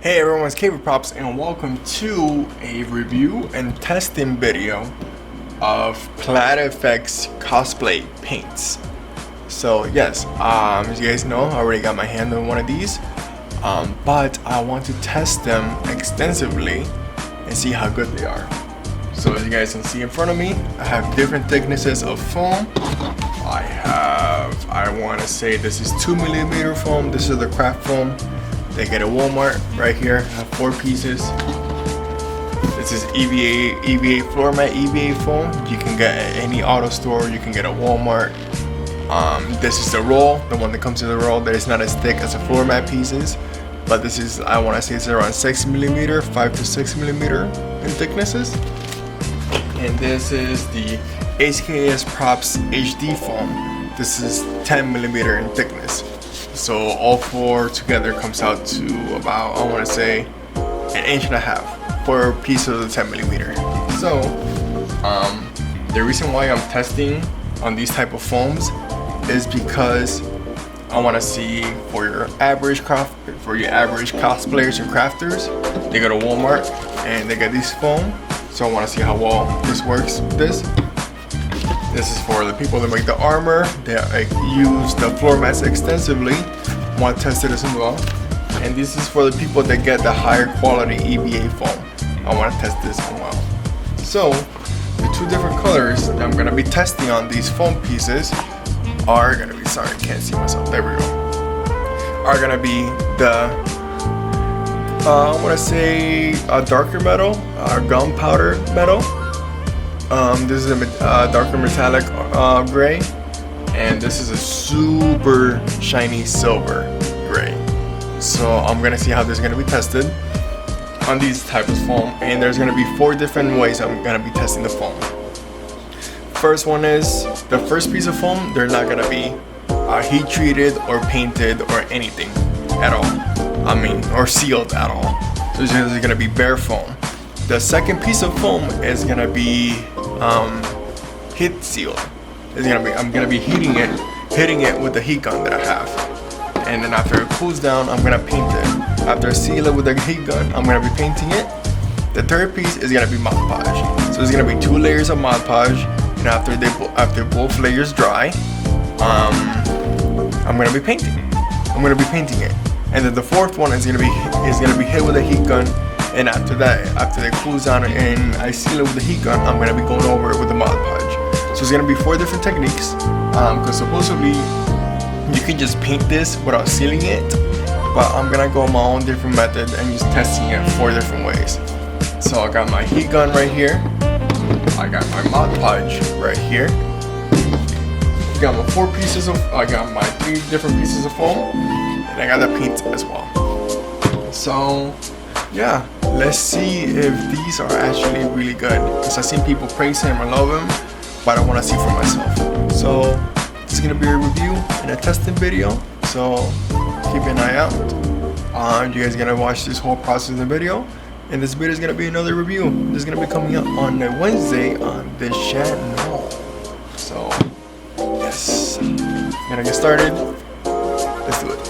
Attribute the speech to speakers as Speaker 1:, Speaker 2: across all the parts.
Speaker 1: Hey everyone, it's Caver Props and welcome to a review and testing video of PlaidFX Cosplay Paints. So yes, as you guys know, I already got my hand on one of these, but I want to test them extensively and see how good they are. So as you guys can see in front of me, I have different thicknesses of foam. I want to say this is 2mm foam. This is the craft foam. They get a Walmart right here. I have 4 pieces. This is EVA floor mat EVA foam. You can get at any auto store. You can get at Walmart. This is the roll, the one that comes in the roll that is not as thick as the floor mat pieces. But this is, I want to say it's around 6mm, 5 to 6mm in thicknesses. And this is the HKS Props HD foam. This is 10mm in thickness. So all 4 together comes out to about, I want to say, 1.5 inches for a piece of the 10mm. So the reason why I'm testing on these type of foams is because I want to see for your average cosplayers and crafters, they go to Walmart and they get these foam. So I want to see how well this works with this. This is for the people that make the armor. They use the floor mats extensively. Want to test it as well. And this is for the people that get the higher quality EVA foam. I want to test this as well. So the 2 different colors that I'm going to be testing on these foam pieces are going to be, sorry, I can't see myself. There we go. Are going to be the I want to say a darker metal, gunpowder metal. This is a darker metallic gray, and this is a super shiny silver gray. So I'm gonna see how this is gonna be tested on these types of foam, and there's gonna be 4 different ways I'm gonna be testing the foam. First one is the first piece of foam. They're not gonna be heat treated or painted or anything at all. Or sealed at all. So this is gonna be bare foam. The second piece of foam is gonna be heat sealed. I'm gonna be hitting it with the heat gun that I have, and then after it cools down, I'm gonna paint it. After I seal it with the heat gun, I'm gonna be painting it. The third piece is gonna be Mod Podge. So there's gonna be 2 layers of Mod Podge, and after both layers dry, I'm gonna be painting it. And then the 4th one is gonna be hit with a heat gun. And after that, after it cools down and I seal it with the heat gun, I'm gonna be going over it with the Mod Podge. So it's gonna be 4 different techniques. Because supposedly you can just paint this without sealing it, but I'm gonna go my own different method and just testing it 4 different ways. So I got my heat gun right here. I got my Mod Podge right here. I got my 3 different pieces of foam, and I got the paint as well. So yeah, let's see if these are actually really good, because I've seen people praise him and love him, but I want to see for myself. So this is going to be a review and a testing video, so keep an eye out. You guys are going to watch this whole process in the video, and this video is going to be another review. This is going to be coming up on a Wednesday on this channel. So yes, I'm going to get started. Let's do it.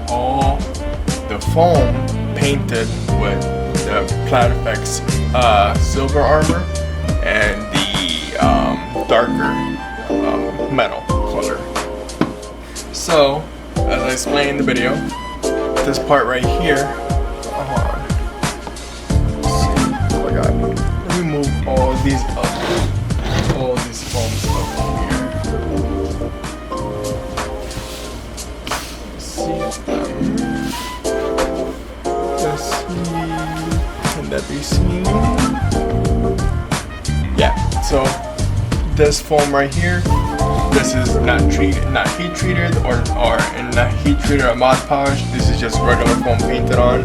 Speaker 1: all the foam painted with the PlaidFX silver armor and the darker metal color. So, as I explained in the video, this part right here, hold on. Let's see. Oh my god. Let me move all these up. All these foams up here. Let's see. Let's see. Can that be seen? Yeah. So this foam right here, this is not heat treated or not heat treated or Mod Podge. This is just regular foam painted on.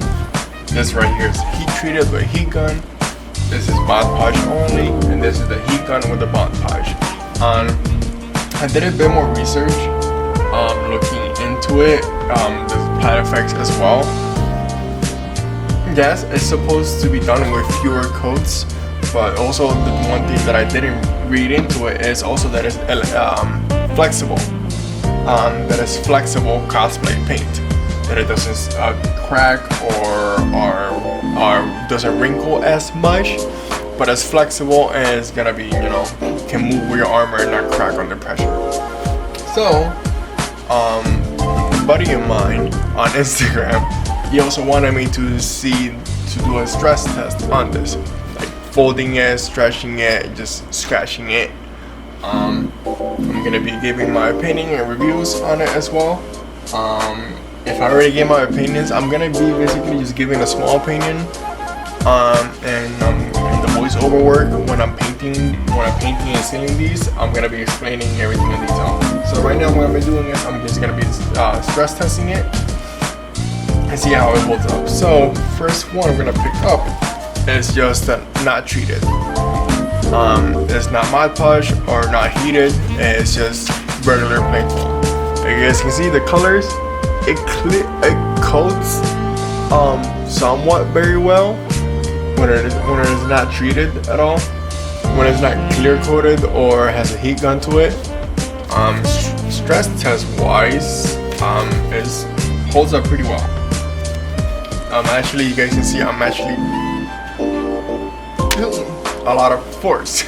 Speaker 1: This right here is heat treated with a heat gun. This is Mod Podge only, and this is the heat gun with the Mod Podge. I did a bit more research, looking into it. The PlaidFX as well. Yes, it's supposed to be done with fewer coats, but also the one thing that I didn't read into it is also that it's flexible. That it's flexible cosplay paint. That it doesn't crack or doesn't wrinkle as much, but it's flexible and it's gonna be, you know, can move with your armor and not crack under pressure. So, a buddy of mine on Instagram, he also wanted me to do a stress test on this, like folding it, stretching it, just scratching it. I'm gonna be giving my opinion and reviews on it as well. If I already gave my opinions, I'm gonna be basically just giving a small opinion. And the voiceover work when I'm painting and sealing these, I'm gonna be explaining everything in detail. So right now, what I'm doing is I'm just gonna be stress testing it and see how it holds up. So first one I'm gonna pick up is just not treated. It's not Mod Podge or not heated. It's just regular plain foam. You guys can see the colors. It coats somewhat very well when it is not treated at all. When it's not clear coated or has a heat gun to it. Stress test wise, it holds up pretty well. Actually, you guys can see I'm actually feeling a lot of force.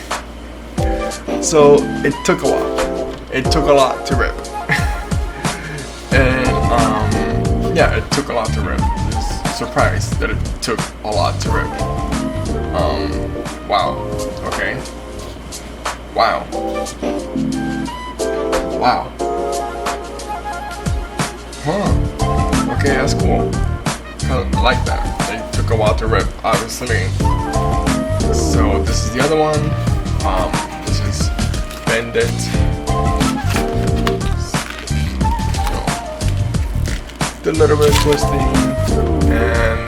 Speaker 1: So it took a lot. It took a lot to rip. And yeah, it took a lot to rip. I was surprised that it took a lot to rip. Wow. Okay. Wow. Wow. Huh. Okay, that's cool. Kinda like that. It took a while to rip, obviously. So this is the other one. This is Bend It. A little bit of twisting, and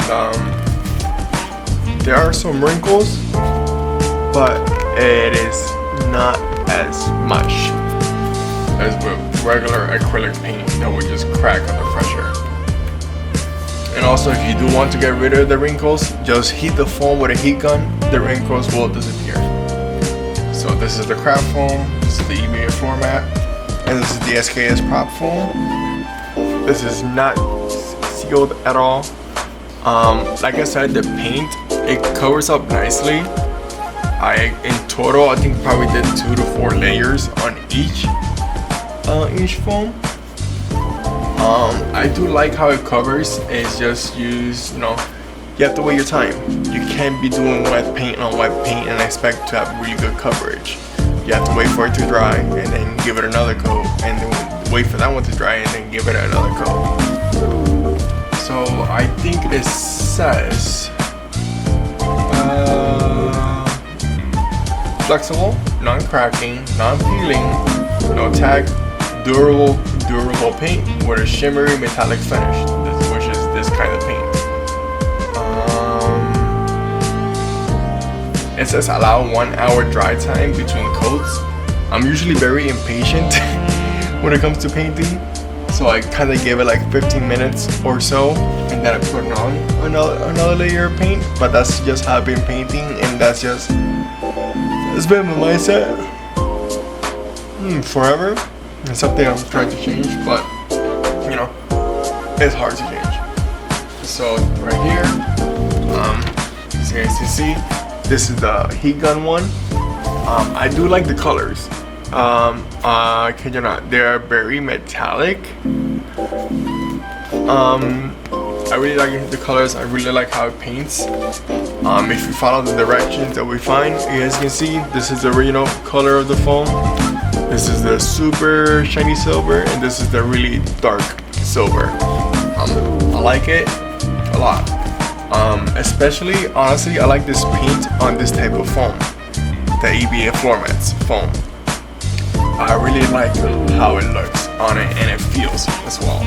Speaker 1: there are some wrinkles, but it is not as much as with regular acrylic paint that would just crack under pressure. And also, if you do want to get rid of the wrinkles, just heat the foam with a heat gun, the wrinkles will disappear. So this is the craft foam, this is the EVA floor mat, and this is the SKS prop foam. This is not sealed at all. Like I said, the paint, it covers up nicely. In total, I think probably did 2 to 4 layers on each foam. I do like how it covers. It's just you have to wait your time. You can't be doing wet paint on wet paint and expect to have really good coverage. You have to wait for it to dry and then give it another coat, and then wait for that one to dry and then give it another coat. So I think it says flexible, non-cracking, non-peeling, no tag, durable paint with a shimmery metallic finish, which is this kind of paint. It says allow 1 hour dry time between coats. I'm usually very impatient when it comes to painting, so I kind of give it like 15 minutes or so, and then I put on another layer of paint. But that's just how I've been painting, and that's been my mindset forever. It's something I'm trying to change, but it's hard to change. So right here, as you guys can see, this is the heat gun one. I do like the colors. Kid you not, they're very metallic. I really like the colors. I really like how it paints. If you follow the directions that we find, you guys can see this is the original color of the foam. This is the super shiny silver, and this is the really dark silver. I like it a lot. Especially, honestly, I like this paint on this type of foam, the EVA floor mats foam. I really like how it looks on it and it feels as well.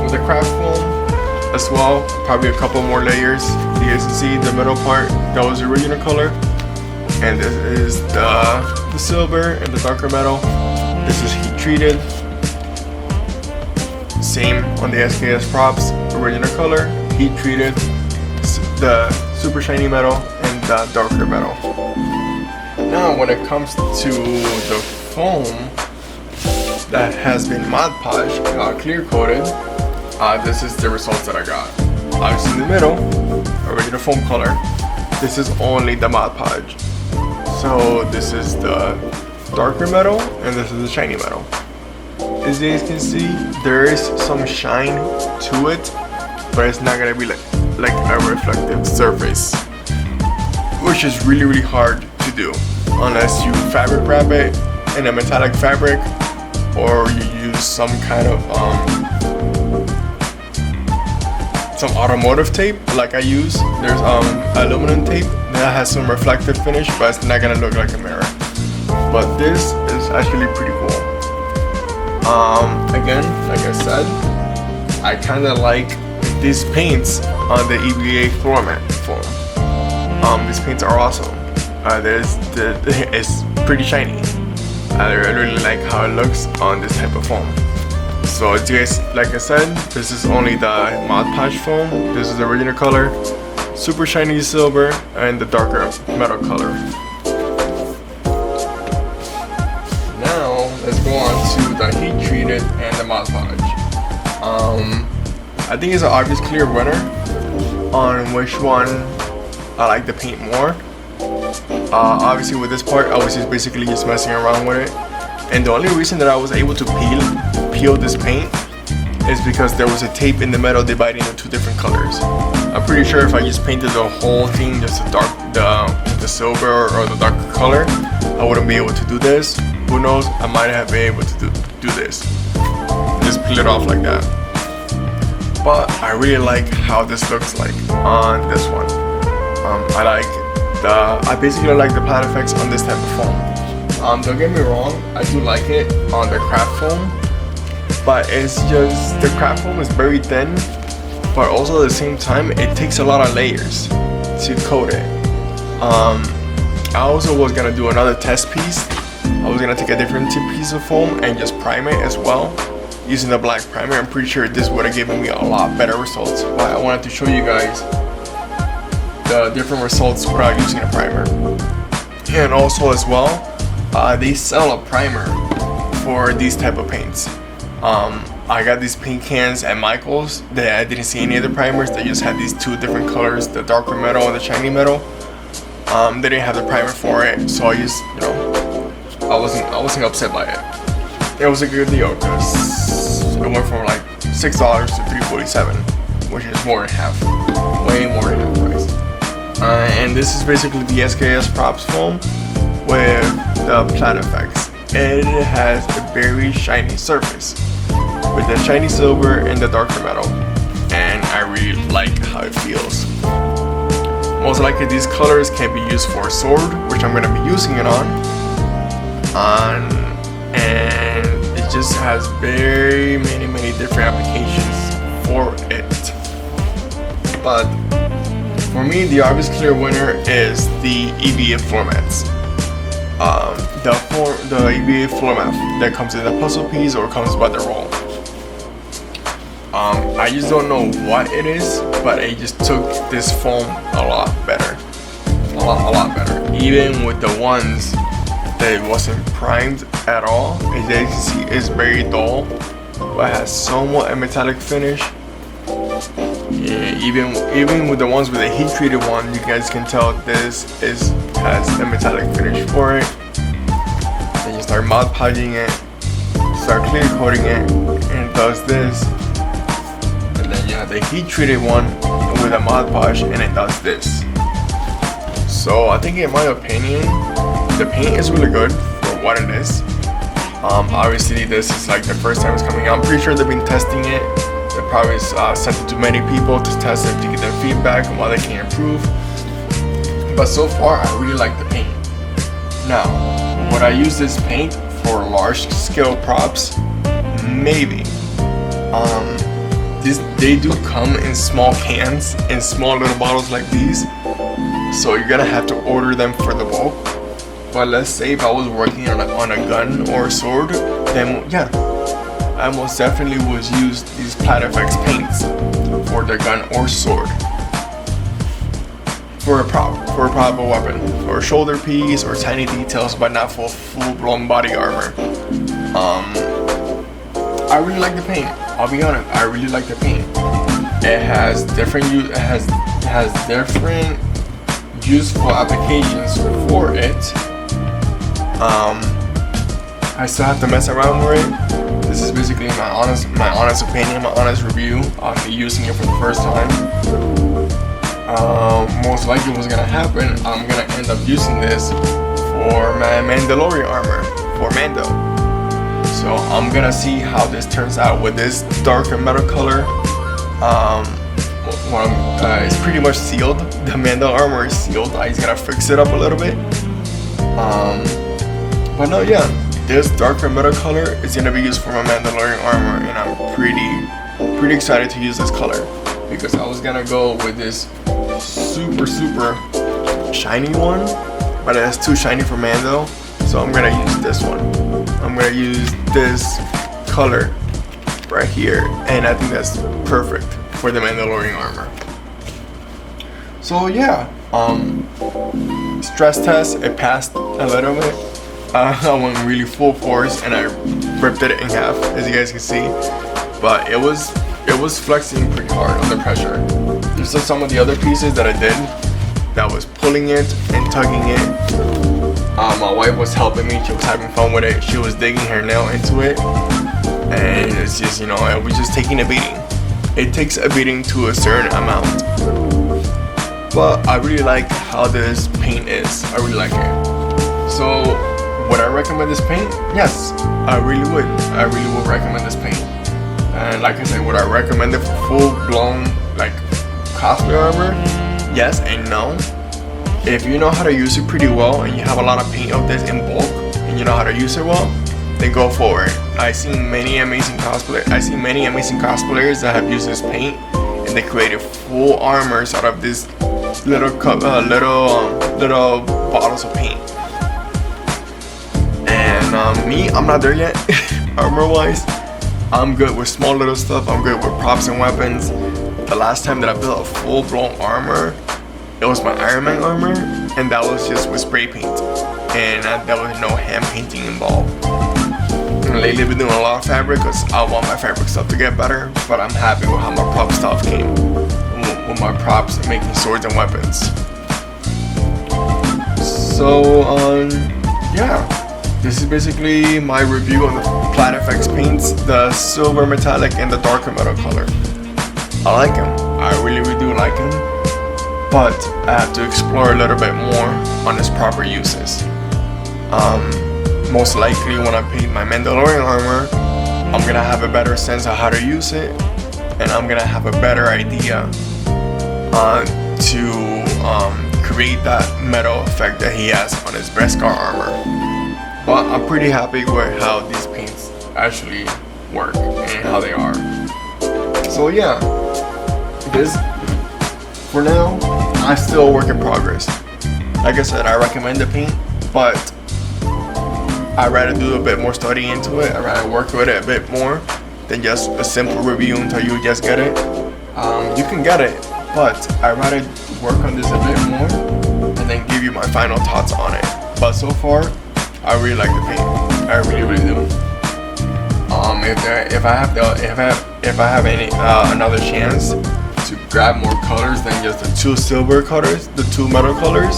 Speaker 1: With the craft foam as well, probably a couple more layers. You guys can see the middle part, that was the original color, and this is the silver and the darker metal. This is heat treated. Same on the SKS props, original color, heat treated, the super shiny metal and the darker metal. Now when it comes to the foam that has been Mod Podge, clear coated, this is the results that I got. Obviously in the middle, original foam color, this is only the Mod Podge. So this is the darker metal and this is the shiny metal. As you guys can see, there is some shine to it, but it's not gonna be like a reflective surface, which is really hard to do unless you fabric wrap it in a metallic fabric, or you use some kind of some automotive tape like I use. There's aluminum tape that has some reflective finish, but it's not gonna look like a mirror. But this is actually pretty cool. Again, like I said, I kinda like these paints on the EVA floor mat foam. These paints are awesome. It's pretty shiny. I really like how it looks on this type of foam. So as you guys, like I said, this is only the Mod Podge foam. This is the original color, super shiny silver, and the darker metal color. Now let's go on to the heat treated and the Mod Podge. I think it's an obvious clear winner on which one I like the paint more. Obviously with this part, I was just basically just messing around with it, and the only reason that I was able to peel this paint is because there was a tape in the middle dividing into two different colors. I'm pretty sure if I just painted the whole thing just the silver or the darker color, I wouldn't be able to do this. Who knows, I might have been able to do this, just peel it off like that. But I really like how this looks like on this one. I basically like the PlaidFX on this type of foam. Don't get me wrong, I do like it on the craft foam, but it's just the craft foam is very thin, but also at the same time it takes a lot of layers to coat it. I also was gonna do another test piece. I was gonna take a different piece of foam and just prime it as well using the black primer. I'm pretty sure this would have given me a lot better results, but I wanted to show you guys the different results without using a primer. And also as well, they sell a primer for these type of paints. I got these paint cans at Michael's that I didn't see any other primers. They just had these two different colors, the darker metal and the shiny metal. They didn't have the primer for it, so I just, I wasn't upset by it. It was a good deal because it went from like $6 to $3.47, which is more than half, way more than half price. And this is basically the SKS props foam with the PlaidFX. It has a very shiny surface with the shiny silver and the darker metal, and I really like how it feels. Most likely these colors can be used for a sword, which I'm going to be using it on, and it just has very many different applications for it. But for me, the obvious clear winner is the EVA floor mats. The EVA floor mat that comes in a puzzle piece or comes by the roll. I just don't know what it is, but it just took this foam a lot better. A lot better. Even with the ones that wasn't primed at all, as you can see, it's very dull. but it has somewhat a metallic finish. Yeah, even with the ones with the heat treated one, you guys can tell this has a metallic finish for it. Then you start Mod Podging it, start clear coating it, and it does this. And then you have the heat treated one with a Mod Podge, and it does this. So I think, in my opinion, the paint is really good for what it is. Obviously this is like the first time it's coming out. I'm pretty sure they've been testing it. They probably sent it to many people to test it to get their feedback on what they can improve. But so far, I really like the paint. Now, would I use this paint for large scale props? Maybe. They do come in small cans, in small little bottles like these. So you're gonna have to order them for the bulk. But let's say if I was working on a gun or a sword, then yeah, I most definitely would use these PlaidFX paints for the gun or sword. For a prop of a weapon, or a shoulder piece, or tiny details, but not for full-blown body armor. I really like the paint. I'll be honest, I really like the paint. It has different different useful applications for it. I still have to mess around with it. This is basically my honest opinion, my honest review on me using it for the first time. Most likely what's gonna happen, I'm gonna end up using this for my Mandalorian armor, for Mando. So I'm gonna see how this turns out with this darker metal color. It's pretty much sealed. The Mando armor is sealed. I just gotta fix it up a little bit. But no, yeah, this darker metal color is gonna be used for my Mandalorian armor, and I'm pretty excited to use this color because I was gonna go with this super shiny one, but it's too shiny for Mando, so I'm gonna use this one. I'm gonna use this color right here, and I think that's perfect for the Mandalorian armor. So yeah, stress test, it passed a little bit. I went really full force and I ripped it in half, as you guys can see, but it was flexing pretty hard under pressure. There's just some of the other pieces that I did that was pulling it and tugging it. My wife was helping me, she was having fun with it, she was digging her nail into it, and it's just, you know, it was just taking a beating. It takes a beating to a certain amount, but I really like how this paint is. I really like it. So would I recommend this paint? Yes, I really would. I really would recommend this paint. And like I said, would I recommend it for full-blown like cosplay armor? Yes and no. If you know how to use it pretty well and you have a lot of paint of this in bulk and you know how to use it well, then go for it. I've seen many amazing cosplayers that have used this paint and they created full armors out of this little bottles of paint. And me, I'm not there yet. Armor wise, I'm good with small little stuff. I'm good with props and weapons. The last time that I built a full-blown armor, it was my Iron Man armor, and that was just with spray paint, and there was no hand painting involved. And lately I've been doing a lot of fabric because I want my fabric stuff to get better, but I'm happy with how my prop stuff came, with my props and making swords and weapons. So yeah, this is basically my review on the PlaidFX paints, the silver metallic and the darker metal color. I like them, I really do like them, but I have to explore a little bit more on its proper uses. Most likely when I paint my Mandalorian armor, I'm gonna have a better sense of how to use it, and I'm gonna have a better idea to create that metal effect that he has on his Beskar armor. But I'm pretty happy with how these paints actually work and how they are. So yeah, this, for now, I'm still a work in progress. Like I said, I recommend the paint, but I'd rather do a bit more study into it. I'd rather work with it a bit more than just a simple review until you just get it. You can get it, but I'd rather work on this a bit more and then give you my final thoughts on it. But so far, I really like the paint. I really do. If I have any another chance to grab more colors than just the 2 silver colors, the 2 metal colors,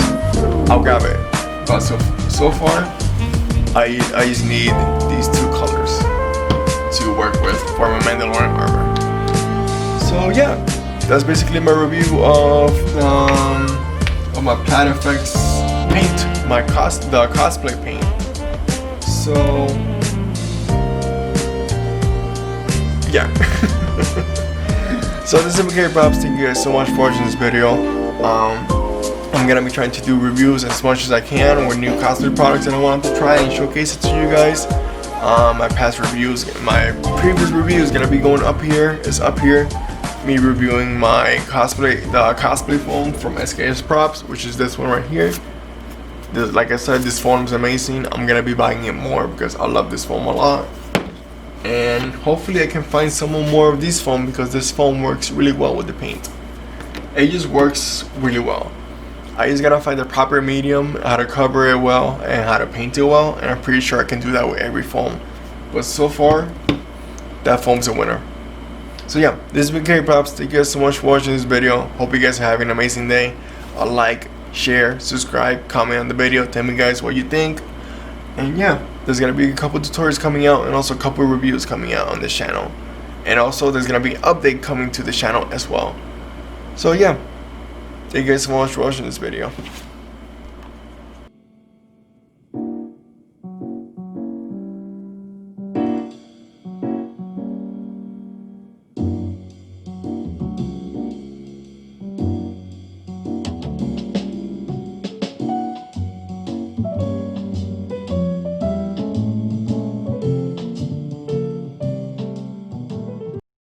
Speaker 1: I'll grab it. But so far, I just need these 2 colors to work with for my Mandalorian armor. So yeah, that's basically my review of my PlaidFX paint, the cosplay paint. So yeah. So this is MK Props. Thank you guys so much for watching this video. I'm gonna be trying to do reviews as much as I can with new cosplay products that I want to try and showcase it to you guys. My past reviews, my previous review is gonna be going up here. It's up here. Me reviewing my the cosplay foam from SKS Props, which is this one right here. Like I said, this foam is amazing. I'm gonna be buying it more because I love this foam a lot. And hopefully I can find some more of this foam because this foam works really well with the paint. It just works really well. I just gotta find the proper medium, how to cover it well, and how to paint it well, and I'm pretty sure I can do that with every foam. But so far, that foam's a winner. So yeah, this has been MK Props. Thank you guys so much for watching this video. Hope you guys are having an amazing day. A like, share, subscribe, comment on the video. Tell me guys what you think. And yeah, there's gonna be a couple tutorials coming out and also a couple reviews coming out on this channel. And also there's gonna be an update coming to the channel as well. So yeah, thank you guys so much for watching this video.